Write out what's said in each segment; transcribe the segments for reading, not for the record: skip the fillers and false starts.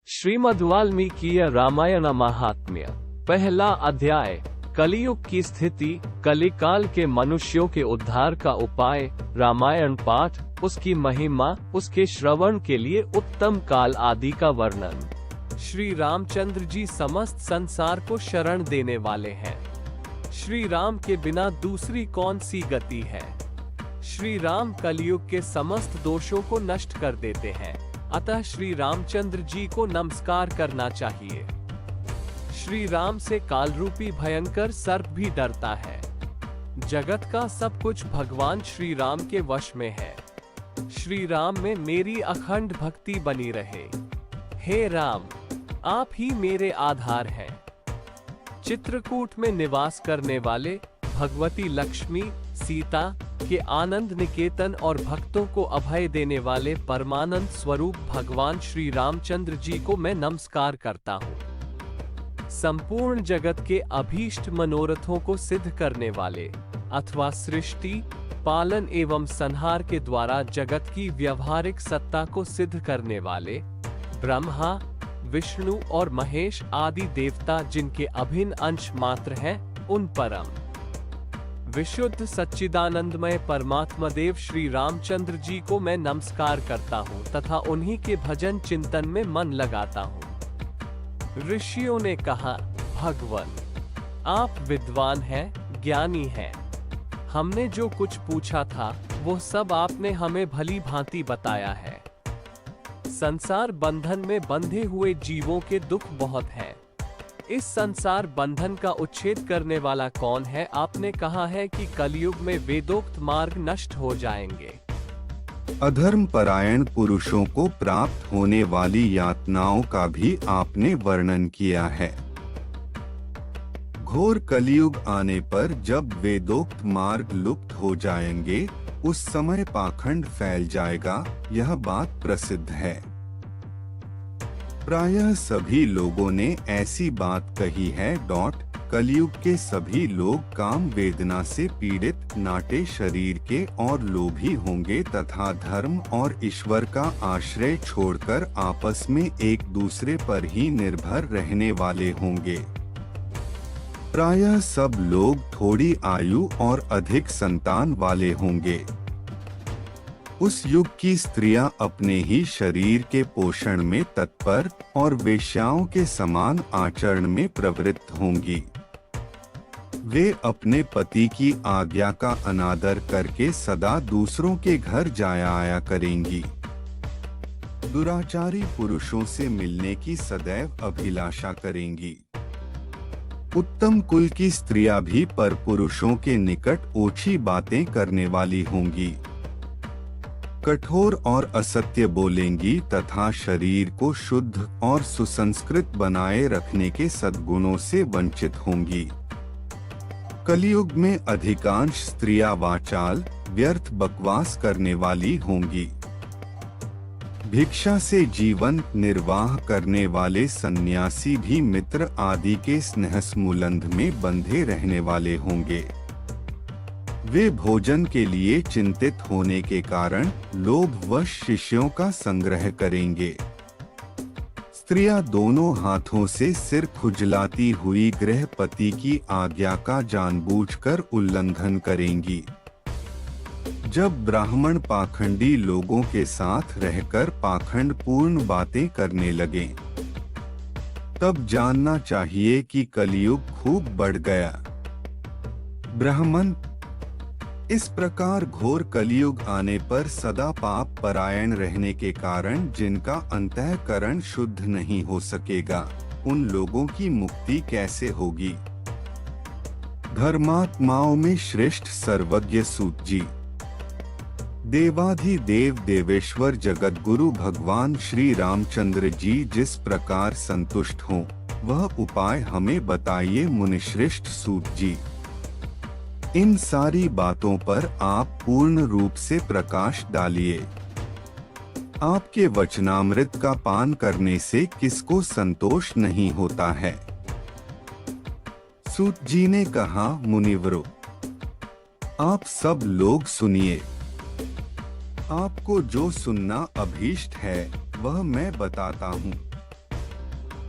श्रीमद् वाल्मीकीय रामायण महात्म्य। पहला अध्याय। कलियुग की स्थिति, कलिकाल के मनुष्यों के उद्धार का उपाय, रामायण पाठ, उसकी महिमा, उसके श्रवण के लिए उत्तम काल आदि का वर्णन। श्री रामचंद्र जी समस्त संसार को शरण देने वाले हैं। श्री राम के बिना दूसरी कौन सी गति है। श्री राम कलियुग के समस्त दोषों को नष्ट कर देते हैं, अतः श्री रामचंद्र जी को नमस्कार करना चाहिए। श्री राम से काल रूपी भयंकर सर्प भी डरता है। जगत का सब कुछ भगवान श्री राम के वश में है। श्री राम में मेरी अखंड भक्ति बनी रहे। हे राम, आप ही मेरे आधार हैं। चित्रकूट में निवास करने वाले भगवती लक्ष्मी, सीता के आनंद निकेतन और भक्तों को अभय देने वाले परमानंद स्वरूप भगवान श्री रामचंद्र जी को मैं नमस्कार करता हूँ। संपूर्ण जगत के अभीष्ट मनोरथों को सिद्ध करने वाले अथवा सृष्टि, पालन एवं संहार के द्वारा जगत की व्यवहारिक सत्ता को सिद्ध करने वाले ब्रह्मा, विष्णु और महेश आदि देवता जिनके अभिन्न अंश मात्र हैं, उन परम विशुद्ध सच्चिदानंदमय परमात्मा देव श्री रामचंद्र जी को मैं नमस्कार करता हूँ तथा उन्हीं के भजन चिंतन में मन लगाता हूँ। ऋषियों ने कहा, भगवन आप विद्वान हैं, ज्ञानी हैं। हमने जो कुछ पूछा था वो सब आपने हमें भली भांति बताया है। संसार बंधन में बंधे हुए जीवों के दुख बहुत हैं। इस संसार बंधन का उच्छेद करने वाला कौन है। आपने कहा है कि कलयुग में वेदोक्त मार्ग नष्ट हो जाएंगे। अधर्म परायण पुरुषों को प्राप्त होने वाली यातनाओं का भी आपने वर्णन किया है। घोर कलयुग आने पर जब वेदोक्त मार्ग लुप्त हो जाएंगे, उस समय पाखंड फैल जाएगा, यह बात प्रसिद्ध है। प्रायः सभी लोगों ने ऐसी बात कही है। कलयुग के सभी लोग काम वेदना से पीड़ित, नाटे शरीर के और लोभी होंगे तथा धर्म और ईश्वर का आश्रय छोड़कर आपस में एक दूसरे पर ही निर्भर रहने वाले होंगे। प्रायः सब लोग थोड़ी आयु और अधिक संतान वाले होंगे। उस युग की स्त्रियां अपने ही शरीर के पोषण में तत्पर और वेश्याओं के समान आचरण में प्रवृत्त होंगी। वे अपने पति की आज्ञा का अनादर करके सदा दूसरों के घर जाया आया करेंगी। दुराचारी पुरुषों से मिलने की सदैव अभिलाषा करेंगी। उत्तम कुल की स्त्रियां भी पर पुरुषों के निकट ओछी बातें करने वाली होंगी। कठोर और असत्य बोलेंगी तथा शरीर को शुद्ध और सुसंस्कृत बनाए रखने के सद्गुणों से वंचित होंगी। कलयुग में अधिकांश स्त्रियां वाचाल, व्यर्थ बकवास करने वाली होंगी। भिक्षा से जीवन निर्वाह करने वाले सन्यासी भी मित्र आदि के स्नेहस्मुलंध में बंधे रहने वाले होंगे। वे भोजन के लिए चिंतित होने के कारण लोभवश शिष्यों का संग्रह करेंगे। स्त्रियां दोनों हाथों से सिर खुजलाती हुई गृहपति की आज्ञा का जानबूझकर उल्लंघन करेंगी। जब ब्राह्मण पाखंडी लोगों के साथ रहकर पाखंड पूर्ण बातें करने लगें, तब जानना चाहिए कि कलियुग खूब बढ़ गया। ब्राह्मण इस प्रकार घोर कलियुग आने पर सदा पाप परायण रहने के कारण जिनका अंतःकरण शुद्ध नहीं हो सकेगा, उन लोगों की मुक्ति कैसे होगी। धर्मात्माओं में श्रेष्ठ सर्वज्ञ सूत जी, देवाधिदेव देवेश्वर जगत गुरु भगवान श्री रामचंद्र जी जिस प्रकार संतुष्ट हों, वह उपाय हमें बताइए मुनिश्रेष्ठ सूत जी। इन सारी बातों पर आप पूर्ण रूप से प्रकाश डालिए। आपके वचनामृत का पान करने से किसको संतोष नहीं होता है। सूत जी ने कहा, मुनिवरों, आप सब लोग सुनिए। आपको जो सुनना अभीष्ट है वह मैं बताता हूँ।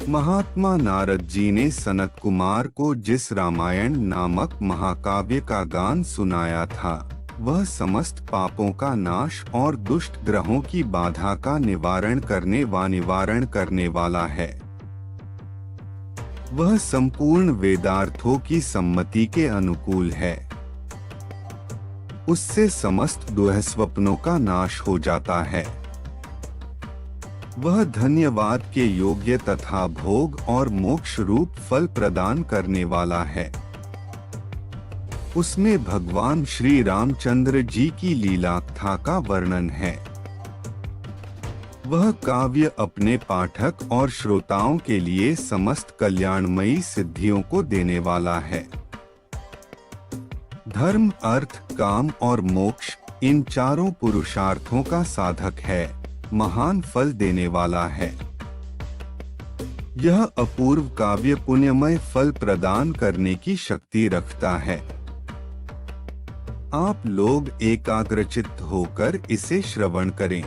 महात्मा नारद जी ने सनत कुमार को जिस रामायण नामक महाकाव्य का गान सुनाया था, वह समस्त पापों का नाश और दुष्ट ग्रहों की बाधा का निवारण करने वाला है। वह संपूर्ण वेदार्थों की सम्मति के अनुकूल है। उससे समस्त दुःस्वप्नों का नाश हो जाता है। वह धन्यवाद के योग्य तथा भोग और मोक्ष रूप फल प्रदान करने वाला है। उसमें भगवान श्री रामचंद्र जी की लीलाकथा का वर्णन है। वह काव्य अपने पाठक और श्रोताओं के लिए समस्त कल्याणमयी सिद्धियों को देने वाला है। धर्म, अर्थ, काम और मोक्ष, इन चारों पुरुषार्थों का साधक है, महान फल देने वाला है। यह अपूर्व काव्य पुण्यमय फल प्रदान करने की शक्ति रखता है। आप लोग एकाग्रचित्त होकर इसे श्रवण करें।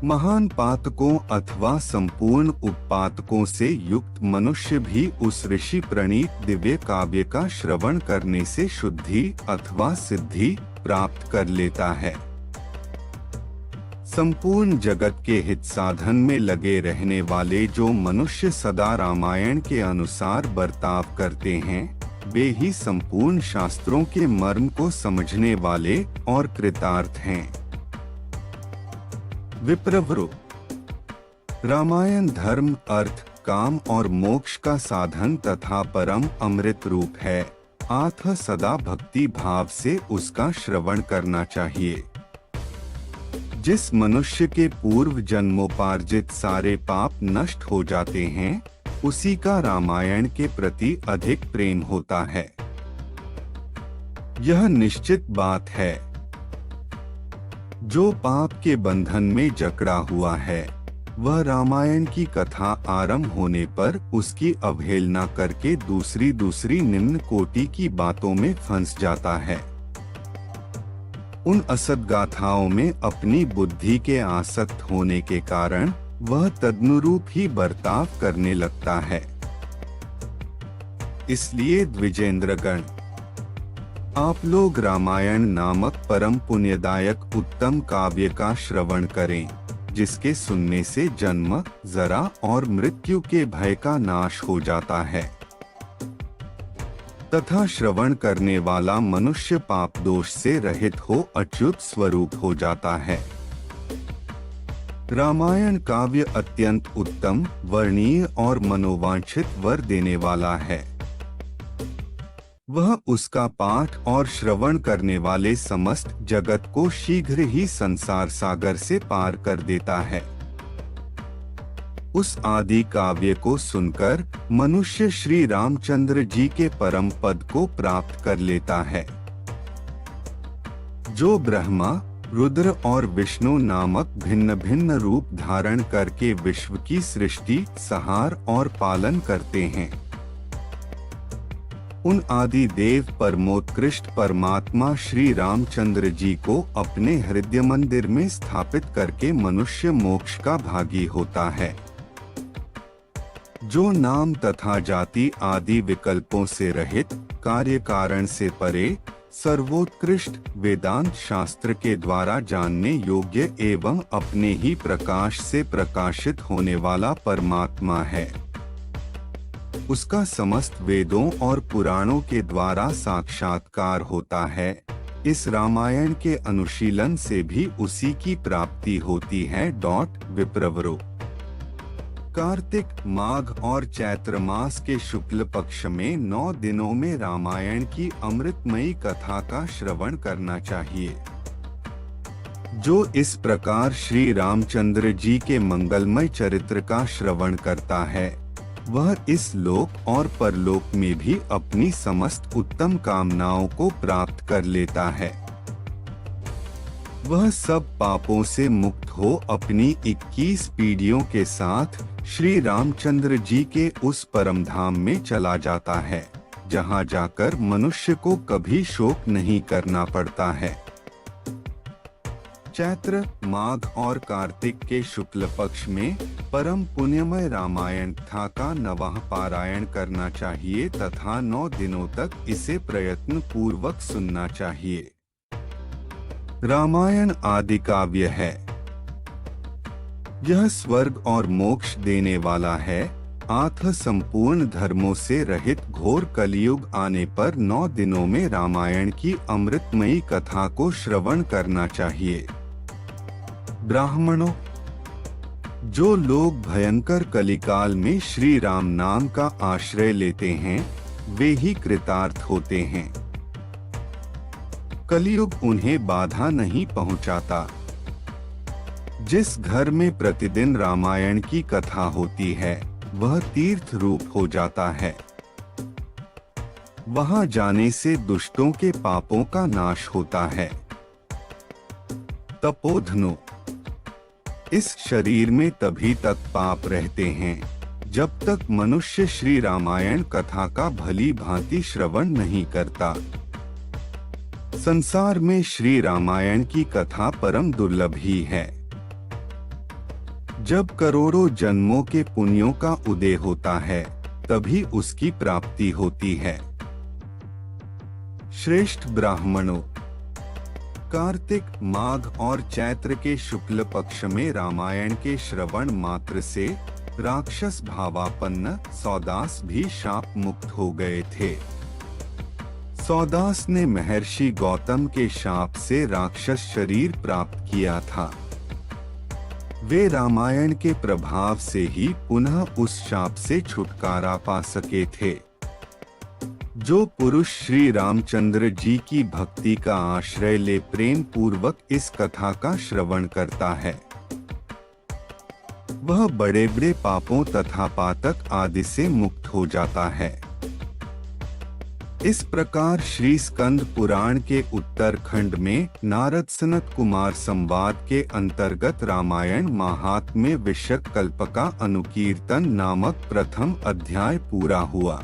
महान पातकों अथवा संपूर्ण उपपातकों से युक्त मनुष्य भी उस ऋषि प्रणीत दिव्य काव्य का श्रवण करने से शुद्धि अथवा सिद्धि प्राप्त कर लेता है। संपूर्ण जगत के हित साधन में लगे रहने वाले जो मनुष्य सदा रामायण के अनुसार बर्ताव करते हैं, वे ही संपूर्ण शास्त्रों के मर्म को समझने वाले और कृतार्थ हैं। विप्रवरो, रामायण धर्म, अर्थ, काम और मोक्ष का साधन तथा परम अमृत रूप है। अतः सदा भक्ति भाव से उसका श्रवण करना चाहिए। जिस मनुष्य के पूर्व जन्मोपार्जित सारे पाप नष्ट हो जाते हैं, उसी का रामायण के प्रति अधिक प्रेम होता है। यह निश्चित बात है। जो पाप के बंधन में जकड़ा हुआ है, वह रामायण की कथा आरंभ होने पर उसकी अवहेलना करके दूसरी निम्न कोटि की बातों में फंस जाता है। उन असत गाथाओं में अपनी बुद्धि के आसक्त होने के कारण वह तदनुरूप ही बर्ताव करने लगता है। इसलिए द्विजेंद्रगण, आप लोग रामायण नामक परम पुण्यदायक उत्तम काव्य का श्रवण करें, जिसके सुनने से जन्म, जरा और मृत्यु के भय का नाश हो जाता है तथा श्रवण करने वाला मनुष्य पाप दोष से रहित हो अच्युत स्वरूप हो जाता है। रामायण काव्य अत्यंत उत्तम, वर्णीय और मनोवांछित वर देने वाला है। वह उसका पाठ और श्रवण करने वाले समस्त जगत को शीघ्र ही संसार सागर से पार कर देता है। उस आदि काव्य को सुनकर मनुष्य श्री रामचंद्र जी के परम पद को प्राप्त कर लेता है। जो ब्रह्मा, रुद्र और विष्णु नामक भिन्न भिन्न रूप धारण करके विश्व की सृष्टि, संहार और पालन करते हैं, उन आदि देव परमोत्कृष्ट परमात्मा श्री रामचंद्र जी को अपने हृदय मंदिर में स्थापित करके मनुष्य मोक्ष का भागी होता है। जो नाम तथा जाति आदि विकल्पों से रहित, कार्य कारण से परे, सर्वोत्कृष्ट वेदांत शास्त्र के द्वारा जानने योग्य एवं अपने ही प्रकाश से प्रकाशित होने वाला परमात्मा है, उसका समस्त वेदों और पुराणों के द्वारा साक्षात्कार होता है। इस रामायण के अनुशीलन से भी उसी की प्राप्ति होती है। विप्रवरो, कार्तिक, माघ और चैत्र मास के शुक्ल पक्ष में 9 दिनों में रामायण की अमृतमयी कथा का श्रवण करना चाहिए। जो इस प्रकार श्री रामचंद्र जी के मंगलमय चरित्र का श्रवण करता है, वह इस लोक और परलोक में भी अपनी समस्त उत्तम कामनाओं को प्राप्त कर लेता है। वह सब पापों से मुक्त हो अपनी 21 पीढ़ियों के साथ श्री रामचंद्र जी के उस परम धाम में चला जाता है, जहां जाकर मनुष्य को कभी शोक नहीं करना पड़ता है। चैत्र, माघ और कार्तिक के शुक्ल पक्ष में परम पुण्यमय रामायण कथा का नवह पारायण करना चाहिए तथा 9 दिनों तक इसे प्रयत्न पूर्वक सुनना चाहिए। रामायण आदि काव्य है। यह स्वर्ग और मोक्ष देने वाला है। आठ संपूर्ण धर्मों से रहित घोर कलियुग आने पर 9 दिनों में रामायण की अमृतमयी कथा को श्रवण करना चाहिए। ब्राह्मणों, जो लोग भयंकर कलिकाल में श्री राम नाम का आश्रय लेते हैं वे ही कृतार्थ होते हैं। कलियुग उन्हें बाधा नहीं पहुंचाता। जिस घर में प्रतिदिन रामायण की कथा होती है वह तीर्थ रूप हो जाता है। वहां जाने से दुष्टों के पापों का नाश होता है। तपोधनो, इस शरीर में तभी तक पाप रहते हैं जब तक मनुष्य श्री रामायण कथा का भली भांति श्रवण नहीं करता। संसार में श्री रामायण की कथा परम दुर्लभ ही है। जब करोड़ों जन्मों के पुण्यों का उदय होता है तभी उसकी प्राप्ति होती है। श्रेष्ठ ब्राह्मणों, कार्तिक, माघ और चैत्र के शुक्ल पक्ष में रामायण के श्रवण मात्र से राक्षस भावापन्न सौदास भी शाप मुक्त हो गए थे। सौदास ने महर्षि गौतम के शाप से राक्षस शरीर प्राप्त किया था। वे रामायण के प्रभाव से ही पुनः उस शाप से छुटकारा पा सके थे। जो पुरुष श्री रामचंद्र जी की भक्ति का आश्रय ले प्रेम पूर्वक इस कथा का श्रवण करता है वह बड़े बड़े पापों तथा पातक आदि से मुक्त हो जाता है। इस प्रकार श्री स्कंद पुराण के उत्तरखंड में नारद सनत कुमार संवाद के अंतर्गत रामायण महात्म्य विषयक कल्प का अनुकीर्तन नामक प्रथम अध्याय पूरा हुआ।